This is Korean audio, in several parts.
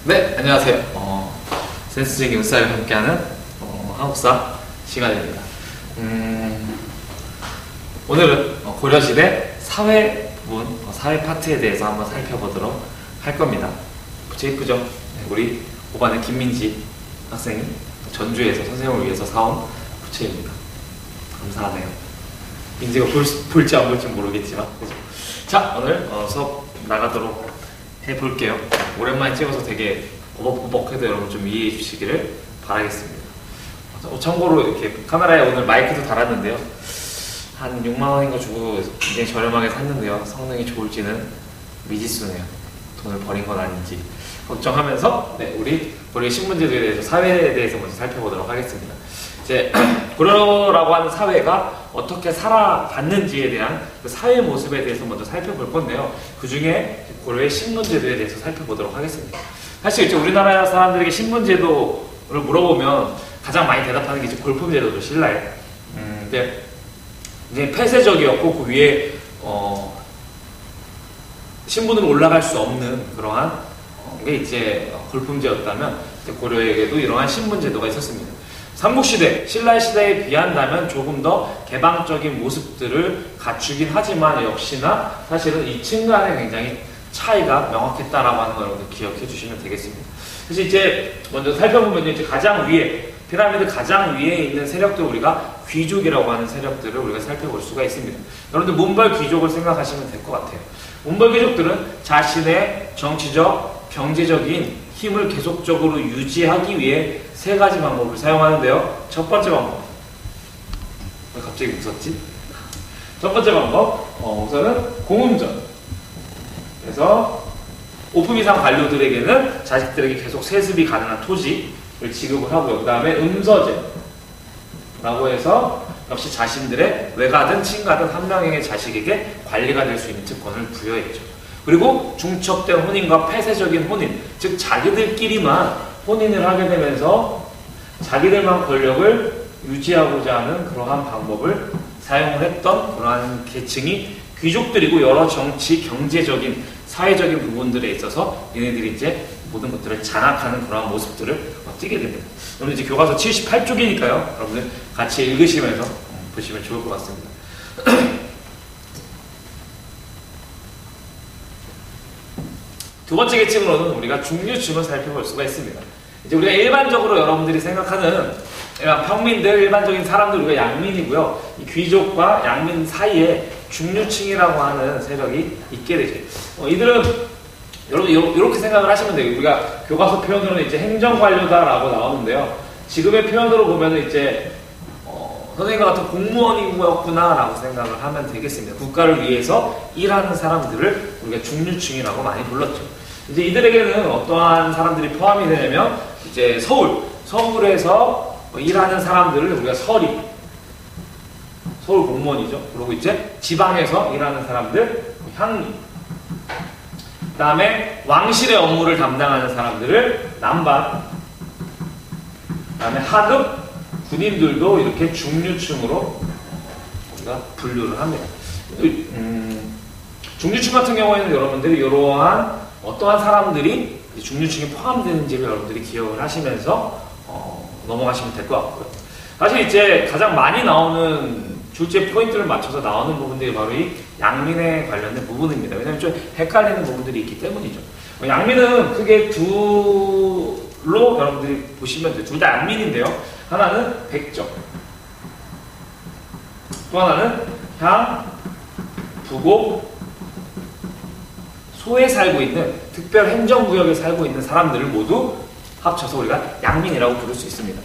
네, 안녕하세요. 센스적인 인사를 함께하는 한국사 시간입니다. 오늘은 고려시대 사회문, 사회 파트에 대해서 한번 살펴보도록 할 겁니다. 부채 이쁘죠? 네, 우리 5반의 김민지 학생이 전주에서 선생님을 위해서 사온 부채입니다. 감사하네요. 민지가 볼지 안 볼지 모르겠지만, 그죠? 자, 오늘 수업 나가도록 해볼게요. 오랜만에 찍어서 되게 버벅버벅해도 여러분 좀 이해해 주시기를 바라겠습니다. 참고로 이렇게 카메라에 오늘 마이크도 달았는데요. 한 6만원인가 주고 굉장히 저렴하게 샀는데요. 성능이 좋을지는 미지수네요. 돈을 버린 건 아닌지 걱정하면서 우리 고려 신분제도에 대해서, 사회에 대해서 먼저 살펴보도록 하겠습니다. 이제 고려라고 하는 사회가 어떻게 살아갔는지에 대한 그 사회 모습에 대해서 먼저 살펴볼 건데요. 그 중에 고려의 신분제도에 대해서 살펴보도록 하겠습니다. 사실 이제 우리나라 사람들에게 신분제도를 물어보면 가장 많이 대답하는 게 이제 골품제도죠. 신라에. 근데 이제 폐쇄적이었고 그 위에 신분으로 올라갈 수 없는 그러한 게 이제 골품제였다면, 이제 고려에게도 이러한 신분제도가 있었습니다. 삼국시대, 신라 시대에 비한다면 조금 더 개방적인 모습들을 갖추긴 하지만 역시나 사실은 이 층 간에 굉장히 차이가 명확했다라고 하는 걸 여러분들 기억해 주시면 되겠습니다. 그래서 이제 먼저 살펴보면 이제 가장 위에, 피라미드 가장 위에 있는 세력들, 우리가 귀족이라고 하는 세력들을 우리가 살펴볼 수가 있습니다. 여러분들 문벌 귀족을 생각하시면 될 것 같아요. 문벌 귀족들은 자신의 정치적, 경제적인 힘을 계속적으로 유지하기 위해 세 가지 방법을 사용하는데요. 첫 번째 방법. 왜 갑자기 웃었지? 첫 번째 방법, 우선은 공음전. 그래서 5품 이상 관료들에게는 자식들에게 계속 세습이 가능한 토지를 지급을 하고요. 그 다음에 음서제라고 해서 역시 자신들의 외가든 친가든 한 명의 자식에게 관리가 될 수 있는 특권을 부여했죠. 그리고 중첩된 혼인과 폐쇄적인 혼인, 즉 자기들끼리만 혼인을 하게 되면서 자기들만 권력을 유지하고자 하는 그러한 방법을 사용을 했던 그러한 계층이 귀족들이고, 여러 정치, 경제적인, 사회적인 부분들에 있어서 얘네들이 이제 모든 것들을 장악하는 그러한 모습들을 띠게 됩니다. 오늘 이제 교과서 78쪽이니까요. 여러분들 같이 읽으시면서 보시면 좋을 것 같습니다. 두 번째 계층으로는 우리가 중류층을 살펴볼 수가 있습니다. 이제 우리가 일반적으로 여러분들이 생각하는 평민들, 일반적인 사람들, 우리가 양민이고요. 이 귀족과 양민 사이에 중류층이라고 하는 세력이 있게 되죠. 이들은 여러분 이렇게 생각을 하시면 돼요. 우리가 교과서 표현으로는 이제 행정관료다라고 나오는데요. 지금의 표현으로 보면은 이제 선생님과 같은 공무원이었구나라고 생각을 하면 되겠습니다. 국가를 위해서 일하는 사람들을 우리가 중류층이라고 많이 불렀죠. 이제 이들에게는 어떠한 사람들이 포함이 되냐면, 이제 서울에서 일하는 다람들을 우리가 서리, 서울 공무원이죠. 그리고 이제 지방에서 일하는 사람들, 향리. 그 다음에 왕실의 업무를 담당하는 사람들을 남반. 그 다음에 하급, 군인들도 이렇게 중류층으로 우리가 분류를 합니다. 중류층 같은 경우에는 여러분들이 이러한 어떠한 사람들이 중류층에 포함되는지를 여러분들이 기억을 하시면서 넘어가시면 될 것 같고요. 사실 이제 가장 많이 나오는 출제 포인트를 맞춰서 나오는 부분들이 바로 이 양민에 관련된 부분입니다. 왜냐하면 좀 헷갈리는 부분들이 있기 때문이죠. 양민은 크게 둘로 여러분들이 보시면 돼요. 둘 다 양민인데요. 하나는 백정, 또 하나는 향, 부곡, 소에 살고 있는, 특별 행정구역에 살고 있는 사람들을 모두 합쳐서 우리가 양민이라고 부를 수 있습니다.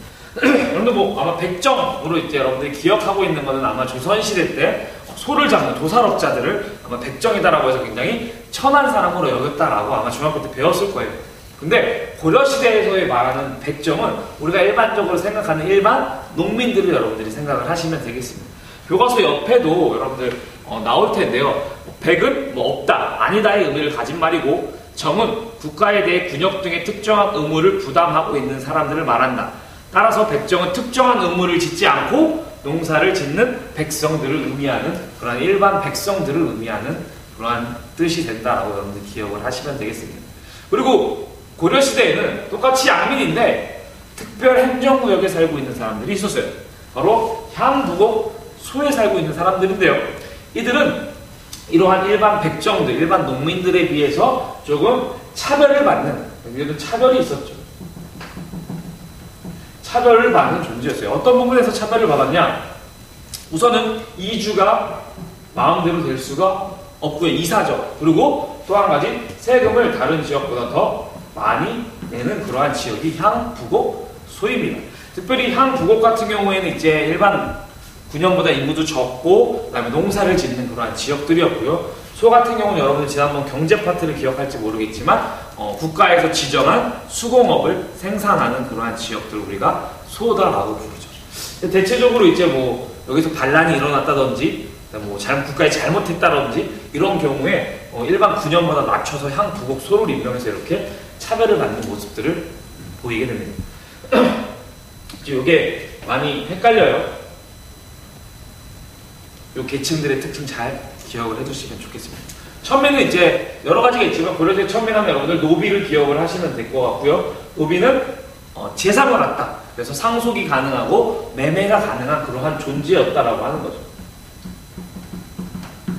여러분들 아마 백정으로 이제 여러분들이 기억하고 있는 거는 아마 조선시대 때 소를 잡는 도살업자들을 아마 백정이다라고 해서 굉장히 천한 사람으로 여겼다라고 아마 중학교 때 배웠을 거예요. 근데 고려시대에서의 말하는 백정은 우리가 일반적으로 생각하는 일반 농민들을 여러분들이 생각을 하시면 되겠습니다. 교과서 옆에도 여러분들 나올 텐데요. 백은 없다, 아니다의 의미를 가진 말이고, 정은 국가에 대해 군역 등의 특정한 의무를 부담하고 있는 사람들을 말한다. 따라서 백정은 특정한 의무를 짓지 않고 농사를 짓는 백성들을 의미하는, 그러한 일반 백성들을 의미하는 그러한 뜻이 된다라고 여러분들 기억을 하시면 되겠습니다. 그리고 고려시대에는 똑같이 양민인데 특별 행정구역에 살고 있는 사람들이 있었어요. 바로 향부곡 소에 살고 있는 사람들인데요. 이들은 이러한 일반 백정들, 일반 농민들에 비해서 조금 차별을 받는, 여기에도 차별이 있었죠. 차별을 받는 존재였어요. 어떤 부분에서 차별을 받았냐? 우선은 이주가 마음대로 될 수가 없고요. 이사죠. 그리고 또 한 가지, 세금을 다른 지역보다 더 많이 내는 그러한 지역이 향부곡 소입니다. 특별히 향부곡 같은 경우에는 이제 일반 군영보다 인구도 적고 그다음에 농사를 짓는 그러한 지역들이었고요. 소 같은 경우는 여러분들 지난번 경제 파트를 기억할지 모르겠지만 국가에서 지정한 수공업을 생산하는 그러한 지역들을 우리가 소다라고 부르죠. 대체적으로 이제 뭐 여기서 반란이 일어났다든지 뭐 국가에 잘못했다든지 이런 경우에 일반 군영보다 낮춰서 향부곡 소를 임명해서 이렇게 차별을 받는 모습들을 보이게 됩니다. 이게 많이 헷갈려요. 이 계층들의 특징 잘 기억을 해두시면 좋겠습니다. 천민은 이제 여러 가지가 있지만 고려시대 천민하면 여러분들 노비를 기억을 하시면 될 것 같고요. 노비는 재산과 같다. 그래서 상속이 가능하고 매매가 가능한 그러한 존재였다라고 하는 거죠.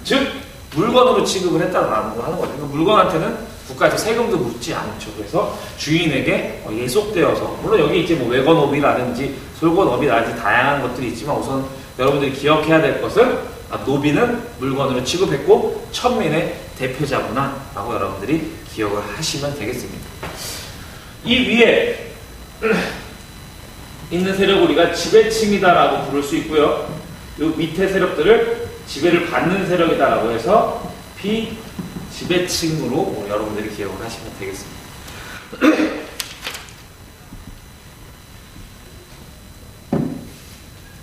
즉 물건으로 취급을 했다라는 걸 하는 거죠. 그러니까 물건한테는 국가에서 세금도 묻지 않죠. 그래서 주인에게 예속되어서, 물론 여기 이제 뭐 외거노비라든지 솔거노비라든지 다양한 것들이 있지만 우선 여러분들이 기억해야 될 것은 노비는 물건으로 취급했고 천민의 대표자구나 라고 여러분들이 기억을 하시면 되겠습니다. 이 위에 있는 세력을 우리가 지배층이다 라고 부를 수 있고요. 이 밑에 세력들을 지배를 받는 세력이다 라고 해서 비지배층으로 여러분들이 기억을 하시면 되겠습니다.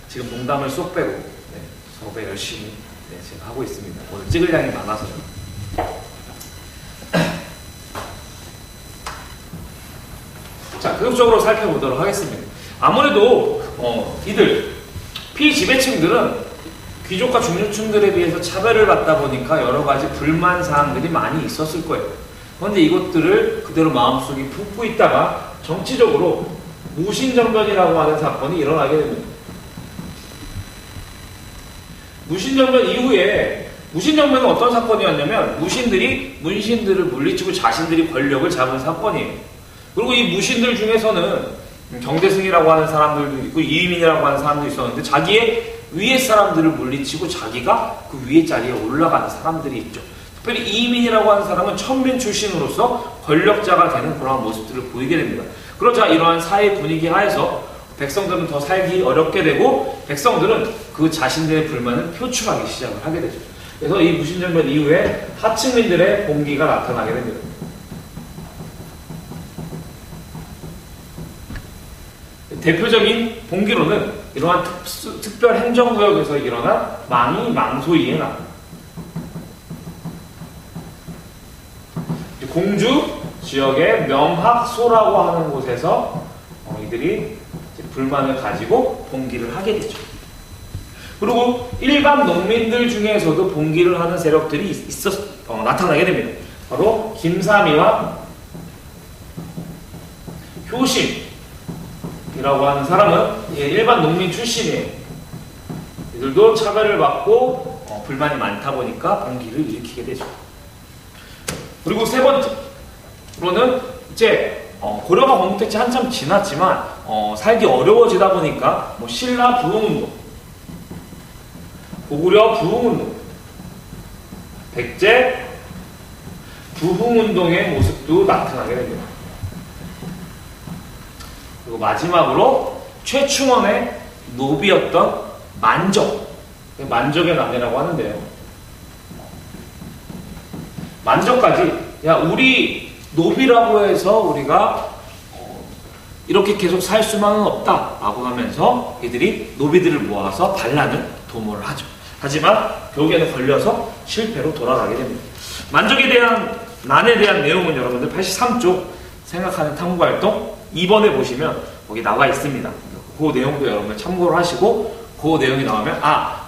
지금 농담을 쏙 빼고 수업에 열심히 제가 하고 있습니다. 오늘 찍을 양이 많아서요. 자, 계속적으로 살펴보도록 하겠습니다. 아무래도 이들 피지배층들은 귀족과 중류층들에 비해서 차별을 받다 보니까 여러 가지 불만 사항들이 많이 있었을 거예요. 그런데 이것들을 그대로 마음속에 품고 있다가 정치적으로 무신정변이라고 하는 사건이 일어나게 됩니다. 무신정변 이후에, 무신정변은 어떤 사건이었냐면 무신들이 문신들을 물리치고 자신들이 권력을 잡은 사건이에요. 그리고 이 무신들 중에서는 경대승이라고 하는 사람들도 있고 이의민이라고 하는 사람도 있었는데 자기의 위에 사람들을 물리치고 자기가 그 위에 자리에 올라가는 사람들이 있죠. 특별히 이의민이라고 하는 사람은 천민 출신으로서 권력자가 되는 그러한 모습들을 보이게 됩니다. 그러자 이러한 사회 분위기 하에서 백성들은 더 살기 어렵게 되고 백성들은 그 자신들의 불만을 표출하기 시작을 하게 되죠. 그래서 이 무신정변 이후에 하층민들의 봉기가 나타나게 됩니다. 대표적인 봉기로는 이러한 특별 행정구역에서 일어난 망이 망소이해나, 공주 지역의 명학소라고 하는 곳에서 이들이 불만을 가지고 봉기를 하게 되죠. 그리고 일반 농민들 중에서도 봉기를 하는 세력들이 나타나게 됩니다. 바로 김삼이와 효심이라고 하는 사람은 일반 농민 출신이에요. 이들도 차별을 받고 불만이 많다 보니까 봉기를 일으키게 되죠. 그리고 세 번째로는 이제 고려가 건국된 지 한참 지났지만 살기 어려워지다 보니까 신라 부흥운동, 고구려 부흥운동, 백제 부흥운동의 모습도 나타나게 됩니다. 그리고 마지막으로 최충원의 노비였던 만적의 남매라고 하는데요. 만적까지 우리 노비라고 해서 우리가 이렇게 계속 살 수만은 없다라고 하면서 이들이 노비들을 모아서 반란을 도모를 하죠. 하지만 결국에는 걸려서 실패로 돌아가게 됩니다. 만적에 대한 난에 대한 내용은 여러분들 83쪽 생각하는 탐구활동 2번에 보시면 거기 나와 있습니다. 그 내용도 여러분들 참고를 하시고 그 내용이 나오면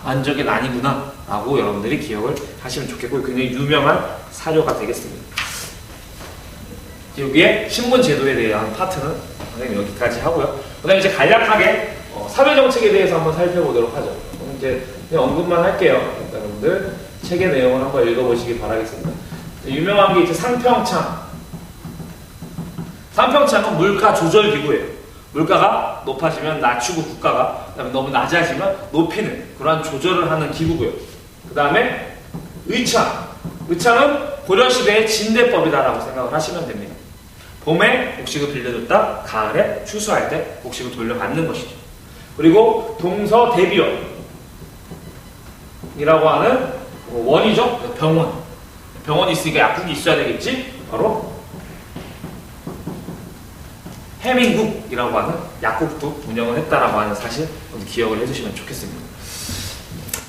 만적의 난이구나 라고 여러분들이 기억을 하시면 좋겠고 굉장히 유명한 사료가 되겠습니다. 여기에 신분 제도에 대한 파트는 선생님 여기까지 하고요. 그다음에 이제 간략하게 사회 정책에 대해서 한번 살펴보도록 하죠. 이제 그냥 언급만 할게요. 여러분들 책의 내용을 한번 읽어보시기 바라겠습니다. 유명한 게 이제 상평창. 상평창은 물가 조절 기구예요. 물가가 높아지면 낮추고 국가가 그다음에 너무 낮아지면 높이는 그러한 조절을 하는 기구고요. 그 다음에 의창. 의창은 고려시대의 진대법이다라고 생각을 하시면 됩니다. 봄에 곡식을 빌려줬다, 가을에 추수할 때 곡식을 돌려받는 것이죠. 그리고 동서대비원이라고 하는 원이죠. 병원. 병원이 있으니까 약국이 있어야 되겠지. 바로 해민국이라고 하는 약국도 운영을 했다라고 하는 사실 기억을 해주시면 좋겠습니다.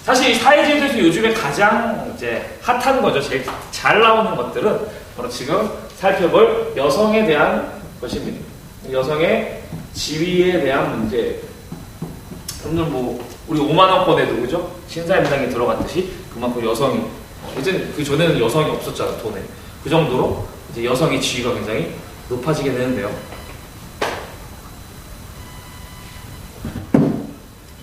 사실 이 사회제도에서 요즘에 가장 이제 핫한 거죠. 제일 잘 나오는 것들은 바로 지금 살펴볼 여성에 대한 것입니다. 여성의 지위에 대한 문제. 여러분들 뭐 우리 5만원권에도 그죠? 신사임당에 들어갔듯이 그만큼 여성이 예전 그 전에는 여성이 없었잖아 돈에. 그 정도로 이제 여성의 지위가 굉장히 높아지게 되는데요.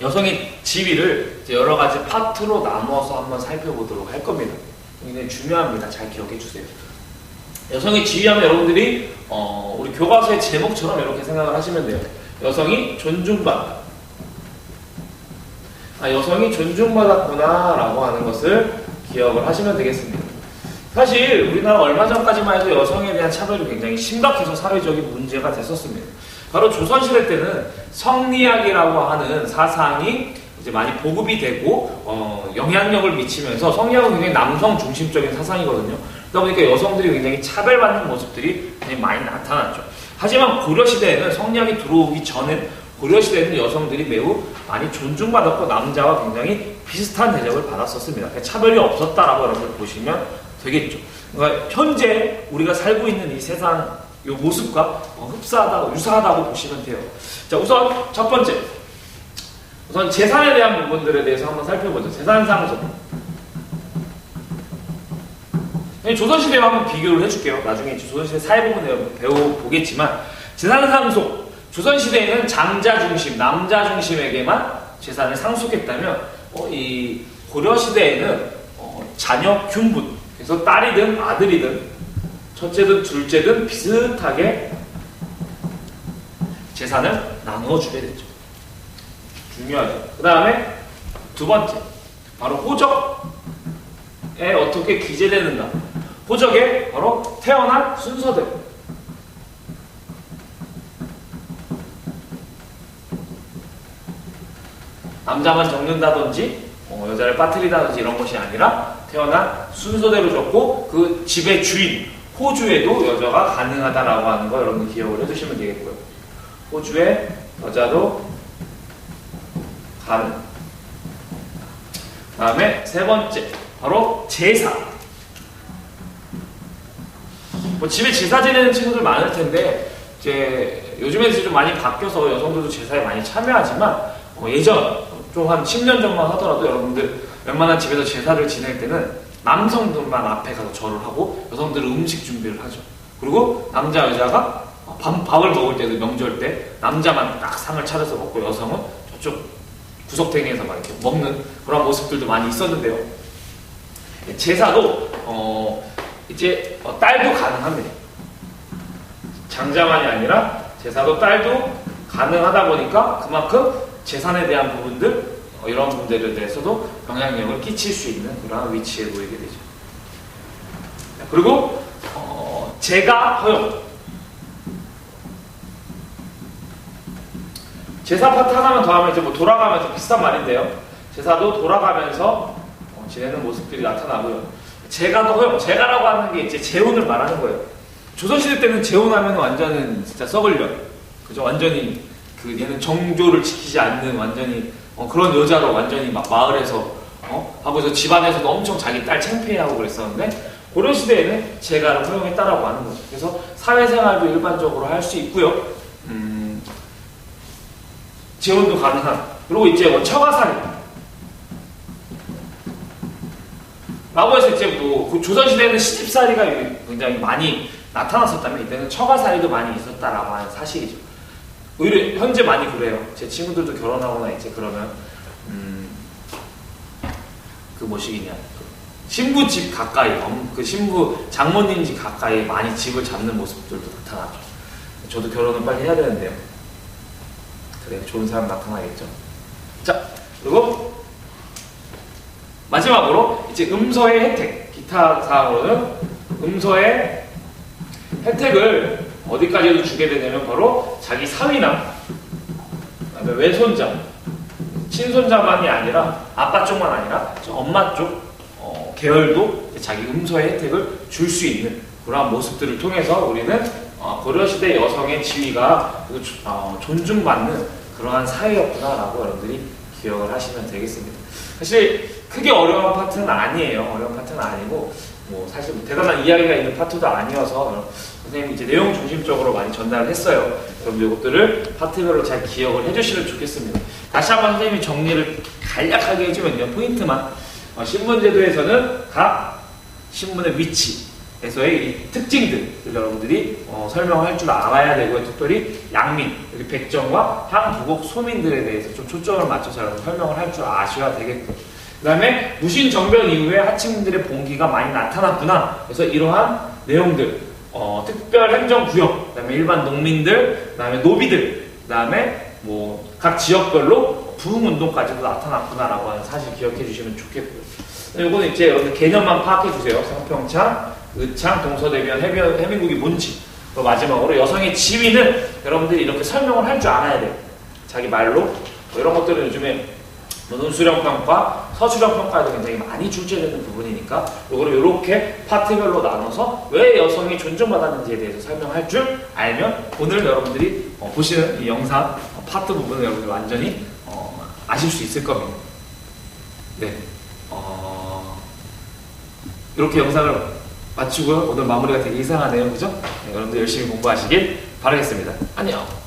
여성의 지위를 이제 여러 가지 파트로 나누어서 한번 살펴보도록 할 겁니다. 굉장히 중요합니다. 잘 기억해 주세요. 여성의 지위하면 여러분들이 우리 교과서의 제목처럼 이렇게 생각을 하시면 돼요. 여성이 존중받다. 여성이 존중받았구나라고 하는 것을 기억을 하시면 되겠습니다. 사실 우리나라 얼마 전까지만 해도 여성에 대한 차별이 굉장히 심각해서 사회적인 문제가 됐었습니다. 바로 조선시대 때는 성리학이라고 하는 사상이 이제 많이 보급이 되고 영향력을 미치면서 성리학은 굉장히 남성 중심적인 사상이거든요. 그러다 보니까 여성들이 굉장히 차별받는 모습들이 굉장히 많이 나타났죠. 하지만 고려시대에는 성리학이 들어오기 전엔 고려시대에는 여성들이 매우 많이 존중받았고 남자와 굉장히 비슷한 대접을 받았었습니다. 그러니까 차별이 없었다라고 여러분들 보시면 되겠죠. 그러니까 현재 우리가 살고 있는 이 세상 이 모습과 흡사하다고 유사하다고 보시면 돼요. 자, 우선 첫 번째, 우선 재산에 대한 부분들에 대해서 한번 살펴보죠. 재산상속. 조선시대와 한번 비교를 해줄게요. 나중에 조선시대 사회 부분 배워보겠지만 재산상속. 조선시대에는 장자 중심, 남자 중심에게만 재산을 상속했다면 이 고려시대에는 자녀 균분, 그래서 딸이든 아들이든 첫째든 둘째든 비슷하게 재산을 나누어주게 됐죠. 중요하죠. 그 다음에 두 번째, 바로 호적에 어떻게 기재되는가. 호적에 바로 태어난 순서대로. 남자만 적는다든지 여자를 빠뜨리다든지 이런 것이 아니라 태어난 순서대로 적고 그 집의 주인, 호주에도 여자가 가능하다라고 하는 거 여러분 기억을 해두시면 되겠고요. 호주에 여자도 가능. 그 다음에 세 번째, 바로 제사. 집에 제사 지내는 친구들 많을 텐데 이제 요즘에는 좀 많이 바뀌어서 여성들도 제사에 많이 참여하지만 예전 좀 한 10년 전만 하더라도 여러분들 웬만한 집에서 제사를 지낼 때는 남성들만 앞에 가서 절을 하고 여성들은 음식 준비를 하죠. 그리고 남자 여자가 밥을 먹을 때도 명절 때 남자만 딱 상을 차려서 먹고 여성은 저쪽 구석탱이에서 막 이렇게 먹는 그런 모습들도 많이 있었는데요. 제사도 이제 딸도 가능합니다. 장자만이 아니라 제사도 딸도 가능하다 보니까 그만큼 재산에 대한 부분들 이런 분들에 대해서도 영향력을 끼칠 수 있는 그런 위치에 놓이게 되죠. 그리고 제가 허용. 제사 파트 하나만 더 하면 이제 뭐 돌아가면서 비슷한 말인데요. 제사도 돌아가면서 지내는 모습들이 나타나고요. 제가도 허용. 제가라고 하는 게 이제 재혼을 말하는 거예요. 조선시대 때는 재혼하면 완전히 진짜 썩을 년. 그죠? 완전히 얘는 정조를 지키지 않는 완전히 그런 여자로 완전히 막 마을에서 하고서 집안에서도 엄청 자기 딸 창피해하고 그랬었는데 고려시대에는 제가를 허용했다라고 하는 거죠. 그래서 사회생활도 일반적으로 할 수 있고요. 재혼도 가능한. 그리고 이제 처가살이 라고 해서 이제 조선시대에는 시집살이가 굉장히 많이 나타났었다면 이때는 처가살이도 많이 있었다라고 하는 사실이죠. 오히려 현재 많이 그래요. 제 친구들도 결혼하거나 이제 그러면 그 뭐시기냐, 신부 집 가까이, 그 신부 장모님 집 가까이 많이 집을 잡는 모습들도 나타나죠. 저도 결혼을 빨리 해야 되는데요. 그래, 좋은 사람 나타나겠죠. 자, 그리고 마지막으로 이제 음서의 혜택, 기타 사항으로는 음서의 혜택을 어디까지도 주게 되냐면 바로 자기 사위나 그다음에 외손자, 친손자만이 아니라 아빠 쪽만 아니라 엄마 쪽 계열도 자기 음서의 혜택을 줄 수 있는 그러한 모습들을 통해서 우리는 고려시대 여성의 지위가 존중받는 그러한 사회였구나라고 여러분들이 기억을 하시면 되겠습니다. 사실 크게 어려운 파트는 아니에요. 어려운 파트는 아니고 뭐 사실 대단한 이야기가 있는 파트도 아니어서 선생님이 이제 내용 중심적으로 많이 전달을 했어요. 그럼 이것들을 파트별로 잘 기억을 해주시면 좋겠습니다. 다시 한번 선생님이 정리를 간략하게 해주면요. 포인트만 신문제도에서는 각 신문의 위치에서의 이 특징들 여러분들이 설명할 줄 알아야 되고요. 특별히 양민, 백정과 향부곡 소민들에 대해서 좀 초점을 맞춰서 여러분 설명을 할 줄 아셔야 되겠고요. 그 다음에 무신정변 이후에 하층민들의 봉기가 많이 나타났구나. 그래서 이러한 내용들, 특별행정구역, 그 다음에 일반 농민들, 그 다음에 노비들, 그 다음에 뭐 각 지역별로 부흥운동까지도 나타났구나라고 하는 사실 기억해 주시면 좋겠고요. 이거는 이제 여러분 개념만 파악해 주세요. 성평창, 의창, 동서대변, 해민국이 뭔지. 그리고 마지막으로 여성의 지위는 여러분들이 이렇게 설명을 할 줄 알아야 돼요. 자기 말로. 뭐 이런 것들은 요즘에 논술형평가, 서술형평가에도 굉장히 많이 출제되는 부분이니까 이거를 이렇게 파트별로 나눠서 왜 여성이 존중받았는지에 대해서 설명할 줄 알면 오늘 여러분들이 보시는 이 영상 파트 부분을 여러분들이 완전히 아실 수 있을 겁니다. 네, 이렇게 영상을 마치고요. 오늘 마무리가 되게 이상하네요. 그죠? 네, 여러분들 열심히 공부하시길 바라겠습니다. 안녕!